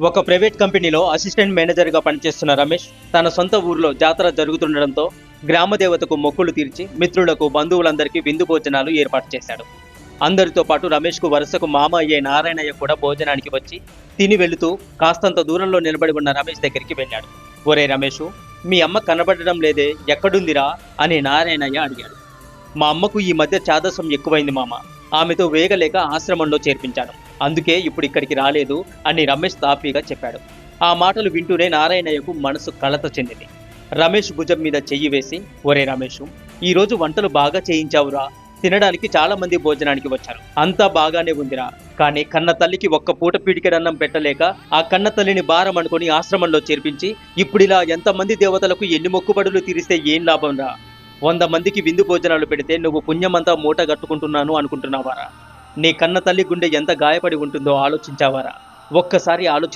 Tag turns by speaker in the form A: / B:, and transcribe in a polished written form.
A: ఒక ప్రైవేట్ కంపెనీలో అసిస్టెంట్ మేనేజర్గా పనిచేస్తున్న రమేష్ తన సొంత ఊర్లో జాతర జరుగుతుండడంతో గ్రామ దేవతకు మొక్కులు తీర్చి మిత్రులకు బంధువులందరికీ విందు భోజనాలు ఏర్పాటు చేశాడు. అందరితో పాటు రమేష్కు వరుసకు మామ అయ్యే నారాయణయ్య కూడా భోజనానికి వచ్చి తిని వెళుతూ కాస్తంత దూరంలో నిలబడి ఉన్న రమేష్ దగ్గరికి వెళ్ళాడు. ఒరే రమేషు, మీ అమ్మ కనబడడం లేదే, ఎక్కడుందిరా అని నారాయణయ్య అడిగాడు. మా అమ్మకు ఈ మధ్య చాదసం ఎక్కువైంది మామ, ఆమెతో వేగలేక ఆశ్రమంలో చేర్పించాను, అందుకే ఇప్పుడు ఇక్కడికి రాలేదు అని రమేష్ తాపీగా చెప్పాడు. ఆ మాటలు వింటూనే నారాయణయ్యకు మనసు కలత చెందింది. రమేష్ భుజం మీద చెయ్యి వేసి, ఒరే రమేషు, ఈరోజు వంటలు బాగా చేయించావురా, తినడానికి చాలా మంది భోజనానికి వచ్చారు, అంతా బాగానే ఉందిరా, కానీ కన్న తల్లికి ఒక్క పూట పీడికెడన్నం పెట్టలేక ఆ కన్న తల్లిని భారం అనుకుని ఆశ్రమంలో చేర్పించి ఇప్పుడిలా ఎంతమంది దేవతలకు ఎన్ని మొక్కుబడులు తీరిస్తే ఏం లాభం రా? 100 మందికి విందు భోజనాలు పెడితే నువ్వు పుణ్యమంతా మూట గట్టుకుంటున్నాను అనుకుంటున్నావారా? నీ కన్న తల్లి గుండె ఎంత గాయపడి ఉంటుందో ఆలోచించావారా? ఒక్కసారి ఆలోచించు.